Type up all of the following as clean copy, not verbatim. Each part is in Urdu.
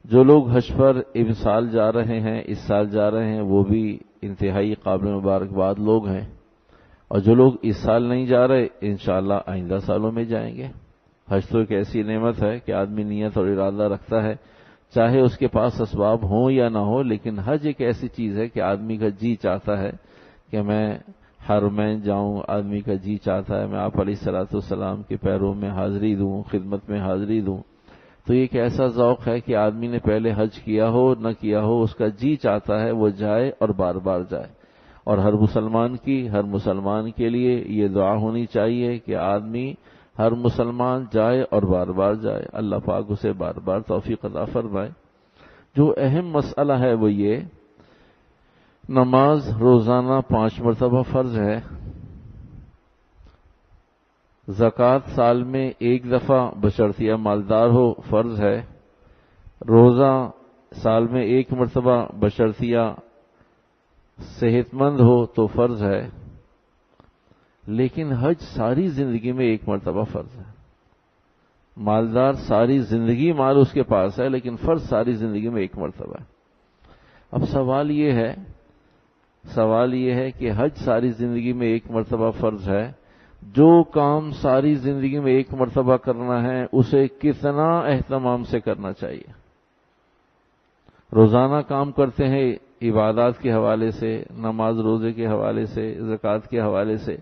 جو لوگ حج پر اس سال جا رہے ہیں وہ بھی انتہائی قابل مبارکباد لوگ ہیں، اور جو لوگ اس سال نہیں جا رہے انشاءاللہ آئندہ سالوں میں جائیں گے۔ حج تو ایک ایسی نعمت ہے کہ آدمی نیت اور ارادہ رکھتا ہے، چاہے اس کے پاس اسباب ہوں یا نہ ہو، لیکن حج ایک ایسی چیز ہے کہ آدمی کا جی چاہتا ہے کہ میں حرمین جاؤں، آدمی کا جی چاہتا ہے میں آپ علیہ الصلوۃ والسلام کے پیروں میں حاضری دوں، خدمت میں حاضری دوں۔ تو یہ ایک ایسا ذوق ہے کہ آدمی نے پہلے حج کیا ہو نہ کیا ہو، اس کا جی چاہتا ہے وہ جائے اور بار بار جائے۔ اور ہر مسلمان کے لیے یہ دعا ہونی چاہیے کہ آدمی ہر مسلمان جائے اور بار بار جائے، اللہ پاک اسے بار بار توفیق عطا فرمائے۔ جو اہم مسئلہ ہے وہ یہ، نماز روزانہ 5 مرتبہ فرض ہے، زکوٰۃ سال میں 1 دفعہ بشرطیہ مالدار ہو فرض ہے، روزہ سال میں 1 مرتبہ بشرطیہ صحت مند ہو تو فرض ہے، لیکن حج ساری زندگی میں 1 مرتبہ فرض ہے۔ مالدار ساری زندگی مال اس کے پاس ہے، لیکن فرض ساری زندگی میں 1 مرتبہ ہے۔ اب سوال یہ ہے کہ حج ساری زندگی میں 1 مرتبہ فرض ہے، جو کام ساری زندگی میں 1 مرتبہ کرنا ہے اسے کتنا اہتمام سے کرنا چاہیے؟ روزانہ کام کرتے ہیں عبادات کے حوالے سے، نماز روزے کے حوالے سے، زکوٰۃ کے حوالے سے،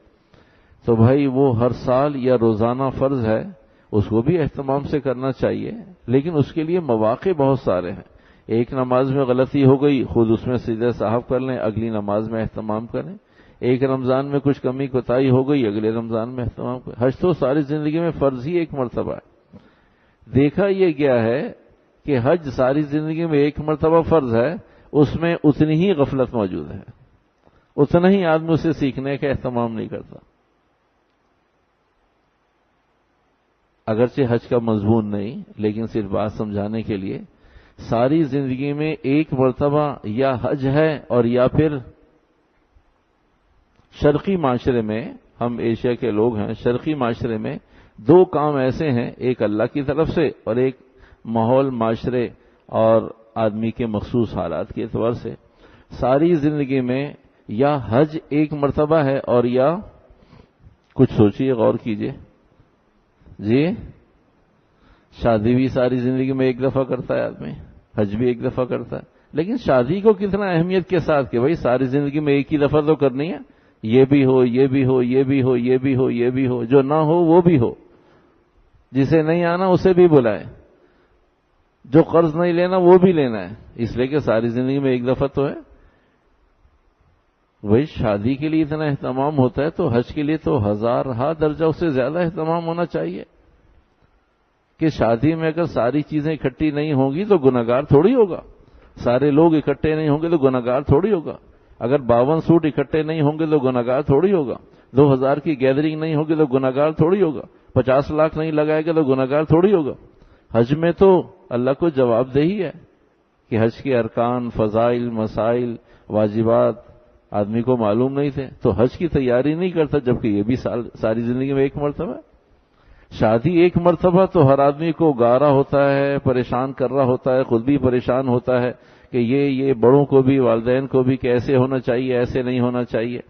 تو بھائی وہ ہر سال یا روزانہ فرض ہے، اس کو بھی اہتمام سے کرنا چاہیے، لیکن اس کے لیے مواقع بہت سارے ہیں۔ ایک نماز میں غلطی ہو گئی، خود اس میں سجدہ صاحب کر لیں، اگلی نماز میں اہتمام کریں۔ ایک رمضان میں کچھ کمی کوتاہی ہو گئی، اگلے رمضان میں اہتمام کریں۔ حج تو ساری زندگی میں فرض ہی 1 مرتبہ ہے۔ دیکھا یہ گیا ہے کہ حج ساری زندگی میں 1 مرتبہ فرض ہے، اس میں اتنی ہی غفلت موجود ہے، اتنا ہی آدمی اسے سیکھنے کا اہتمام نہیں کرتا۔ اگرچہ حج کا مضمون نہیں، لیکن صرف بات سمجھانے کے لیے، ساری زندگی میں 1 مرتبہ یا حج ہے، اور یا پھر شرقی معاشرے میں، ہم ایشیا کے لوگ ہیں، شرقی معاشرے میں 2 کام ایسے ہیں، ایک اللہ کی طرف سے اور ایک ماحول، معاشرے اور آدمی کے مخصوص حالات کے اعتبار سے۔ ساری زندگی میں یا حج 1 مرتبہ ہے، اور یا کچھ سوچیے، غور کیجیے جی، شادی بھی ساری زندگی میں 1 دفعہ کرتا ہے آدمی، حج بھی 1 دفعہ کرتا ہے، لیکن شادی کو کتنا اہمیت کے ساتھ کہ بھائی ساری زندگی میں 1 ہی دفعہ تو کرنی ہے، یہ بھی ہو، یہ بھی ہو، یہ بھی ہو، یہ بھی ہو، یہ بھی ہو، جو نہ ہو وہ بھی ہو، جسے نہیں آنا اسے بھی بلائے، جو قرض نہیں لینا وہ بھی لینا ہے، اس لیے کہ ساری زندگی میں 1 دفعہ تو ہے۔ وہی شادی کے لیے اتنا اہتمام ہوتا ہے تو حج کے لیے تو 1000 درجہ اس سے زیادہ اہتمام ہونا چاہیے، کہ شادی میں اگر ساری چیزیں اکٹھی نہیں ہوں گی تو گناہگار تھوڑی ہوگا، سارے لوگ اکٹھے نہیں ہوں گے تو گناہگار تھوڑی ہوگا، اگر 52 سوٹ اکٹھے نہیں ہوں گے تو گناہگار تھوڑی ہوگا، 2000 کی گیدرنگ نہیں ہوگی تو گناہگار تھوڑی ہوگا، 50 لاکھ نہیں لگائے گا تو گناہگار تھوڑی ہوگا۔ حج میں تو اللہ کو جواب دہی ہے کہ حج کے ارکان، فضائل، مسائل، واجبات آدمی کو معلوم نہیں تھے، تو حج کی تیاری نہیں کرتا، جبکہ یہ بھی ساری زندگی میں 1 مرتبہ ہے۔ شادی 1 مرتبہ تو ہر آدمی کو گارا ہوتا ہے، پریشان کر رہا ہوتا ہے، خود بھی پریشان ہوتا ہے کہ یہ بڑوں کو بھی، والدین کو بھی، کہ ایسے ہونا چاہیے، ایسے نہیں ہونا چاہیے،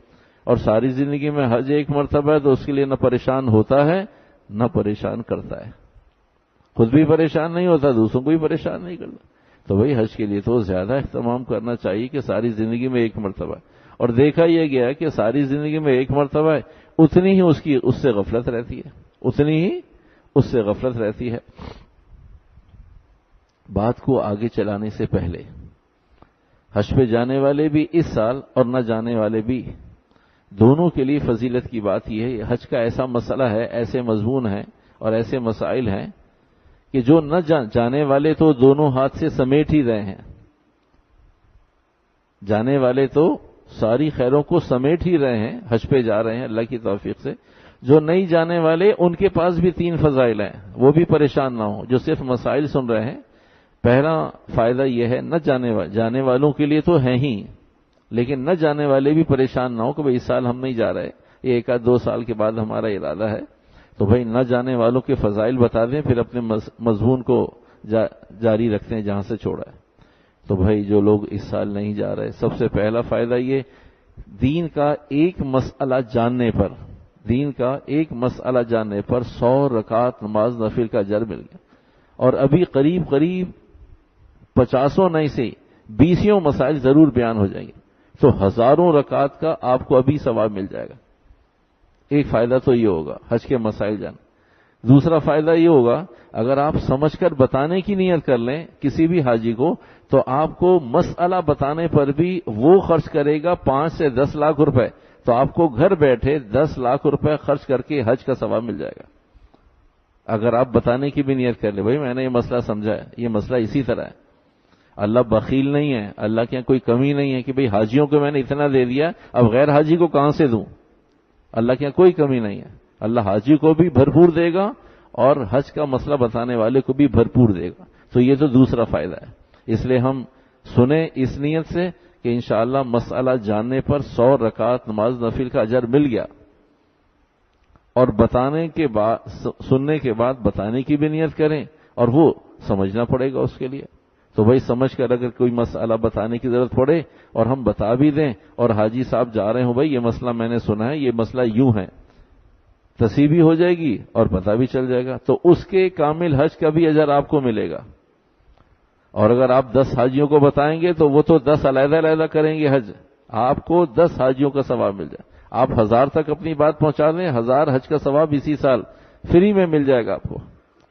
اور ساری زندگی میں حج 1 مرتبہ ہے تو اس کے لیے نہ پریشان ہوتا ہے نہ پریشان کرتا ہے، خود بھی پریشان نہیں ہوتا، دوسروں کو بھی پریشان نہیں کرتا۔ تو وہی حج کے لیے تو زیادہ اہتمام کرنا چاہیے کہ ساری زندگی میں 1 مرتبہ ہے، اور دیکھا یہ گیا کہ ساری زندگی میں 1 مرتبہ ہے، اتنی ہی اس سے غفلت رہتی ہے، اتنی ہی اس سے غفلت رہتی ہے۔ بات کو آگے چلانے سے پہلے، حج پہ جانے والے بھی اس سال اور نہ جانے والے بھی، دونوں کے لیے فضیلت کی بات یہ ہے، حج کا ایسا مسئلہ ہے، ایسے مضمون ہیں اور ایسے مسائل ہیں کہ جو نہ جانے والے تو دونوں ہاتھ سے سمیٹ ہی رہے ہیں، جانے والے تو ساری خیروں کو سمیٹ ہی رہے ہیں، حج پہ جا رہے ہیں اللہ کی توفیق سے، جو نہیں جانے والے ان کے پاس بھی 3 فضائل ہیں، وہ بھی پریشان نہ ہوں، جو صرف مسائل سن رہے ہیں۔ پہلا فائدہ یہ ہے، نہ جانے والوں کے لیے تو ہیں ہی، لیکن نہ جانے والے بھی پریشان نہ ہو کہ بھئی اس سال ہم نہیں جا رہے، یہ 1-2 سال کے بعد ہمارا ارادہ ہے، تو بھئی نہ جانے والوں کے فضائل بتا دیں، پھر اپنے مضمون کو جاری رکھتے ہیں جہاں سے چھوڑا ہے۔ تو بھائی جو لوگ اس سال نہیں جا رہے، سب سے پہلا فائدہ یہ دین کا ایک مسئلہ جاننے پر، دین کا ایک مسئلہ جاننے پر 100 رکعت نماز نفل کا اجر مل گیا، اور ابھی قریب قریب 50 نہیں سے 20 مسائل ضرور بیان ہو جائیں گے، تو ہزاروں رکعت کا آپ کو ابھی ثواب مل جائے گا۔ ایک فائدہ تو یہ ہوگا حج کے مسائل جان۔ دوسرا فائدہ یہ ہوگا اگر آپ سمجھ کر بتانے کی نیت کر لیں کسی بھی حاجی کو، تو آپ کو مسئلہ بتانے پر بھی وہ خرچ کرے گا 5 سے 10 لاکھ روپے، تو آپ کو گھر بیٹھے 10 لاکھ روپے خرچ کر کے حج کا ثواب مل جائے گا۔ اگر آپ بتانے کی بھی نیت کر لیں بھائی میں نے یہ مسئلہ سمجھا ہے، یہ مسئلہ اسی طرح ہے، اللہ بخیل نہیں ہے، اللہ کے یہاں کوئی کمی نہیں ہے کہ بھئی حاجیوں کو میں نے اتنا دے دیا اب غیر حاجی کو کہاں سے دوں، اللہ کے یہاں کوئی کمی نہیں ہے، اللہ حاجی کو بھی بھرپور دے گا اور حج کا مسئلہ بتانے والے کو بھی بھرپور دے گا۔ تو یہ تو دوسرا فائدہ ہے، اس لیے ہم سنیں اس نیت سے کہ انشاءاللہ مسئلہ جاننے پر 100 رکعت نماز نفل کا اجر مل گیا، اور بتانے کے بعد سننے کے بعد بتانے کی بھی نیت کریں، اور وہ سمجھنا پڑے گا اس کے لیے۔ تو بھائی سمجھ کر اگر کوئی مسئلہ بتانے کی ضرورت پڑے اور ہم بتا بھی دیں اور حاجی صاحب جا رہے ہوں بھائی یہ مسئلہ میں نے سنا ہے، یہ مسئلہ یوں ہے، تصحیح بھی ہو جائے گی اور پتہ بھی چل جائے گا، تو اس کے کامل حج کا بھی اجر آپ کو ملے گا۔ اور اگر آپ 10 حاجیوں کو بتائیں گے تو وہ تو 10 علیحدہ علیحدہ کریں گے حج، آپ کو 10 حاجیوں کا ثواب مل جائے، آپ 1000 تک اپنی بات پہنچا دیں، 1000 حج کا ثواب اسی سال فری میں مل جائے گا آپ کو۔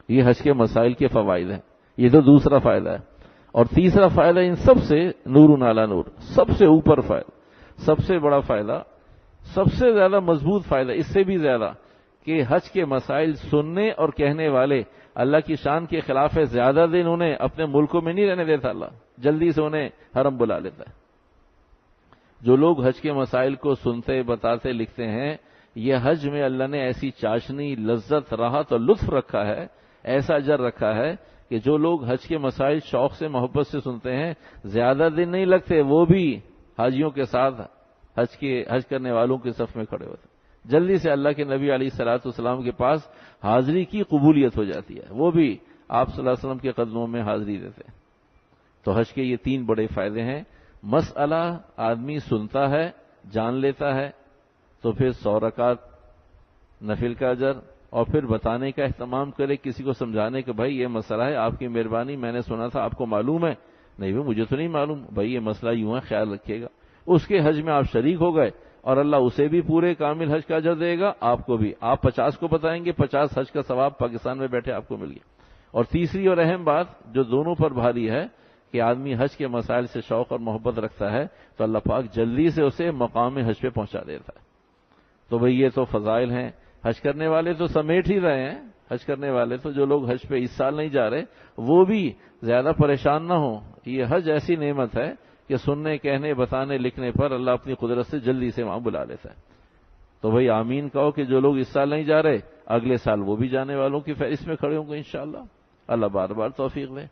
یہ حج کے مسائل کے فوائد ہیں، یہ تو دوسرا فائدہ ہے۔ اور تیسرا فائدہ ان سب سے نور علی نور، سب سے اوپر فائدہ، سب سے بڑا فائدہ، سب سے زیادہ مضبوط فائدہ، اس سے بھی زیادہ کہ حج کے مسائل سننے اور کہنے والے اللہ کی شان کے خلاف ہے، زیادہ دن انہیں اپنے ملکوں میں نہیں رہنے دیتا، اللہ جلدی سے انہیں حرم بلا لیتا ہے۔ جو لوگ حج کے مسائل کو سنتے بتاتے لکھتے ہیں، یہ حج میں اللہ نے ایسی چاشنی، لذت، راحت اور لطف رکھا ہے، ایسا اجر رکھا ہے کہ جو لوگ حج کے مسائل شوق سے محبت سے سنتے ہیں، زیادہ دن نہیں لگتے وہ بھی حاجیوں کے ساتھ حج کرنے والوں کے صف میں کھڑے ہوتے، جلدی سے اللہ کے نبی علیہ الصلوۃ والسلام کے پاس حاضری کی قبولیت ہو جاتی ہے، وہ بھی آپ صلی اللہ علیہ وسلم کے قدموں میں حاضری دیتے ہیں۔ تو حج کے یہ 3 بڑے فائدے ہیں، مسئلہ آدمی سنتا ہے، جان لیتا ہے، تو پھر 100 رکعت نفل کا اجر، اور پھر بتانے کا اہتمام کرے، کسی کو سمجھانے کہ بھائی یہ مسئلہ ہے، آپ کی مہربانی، میں نے سنا تھا، آپ کو معلوم ہے؟ نہیں بھائی مجھے تو نہیں معلوم، بھائی یہ مسئلہ یوں ہے، خیال رکھیے گا۔ اس کے حج میں آپ شریک ہو گئے اور اللہ اسے بھی پورے کامل حج کا اجر دے گا، آپ کو بھی، آپ 50 کو بتائیں گے، 50 حج کا ثواب پاکستان میں بیٹھے آپ کو مل گیا۔ اور تیسری اور اہم بات جو دونوں پر بھاری ہے کہ آدمی حج کے مسائل سے شوق اور محبت رکھتا ہے تو اللہ پاک جلدی سے اسے مقام حج پہ پہنچا دیتا ہے۔ تو بھئی یہ تو فضائل ہیں، حج کرنے والے تو سمیٹ ہی رہے ہیں، حج کرنے والے تو جو لوگ حج پہ اس سال نہیں جا رہے وہ بھی زیادہ پریشان نہ ہوں، یہ حج ایسی نعمت ہے کہ سننے، کہنے، بتانے، لکھنے پر اللہ اپنی قدرت سے جلدی سے وہاں بلا لیتا ہے۔ تو بھئی آمین کہو کہ جو لوگ اس سال نہیں جا رہے اگلے سال وہ بھی جانے والوں کی فہرست میں کھڑے ہوں گے انشاءاللہ، اللہ بار بار توفیق دے۔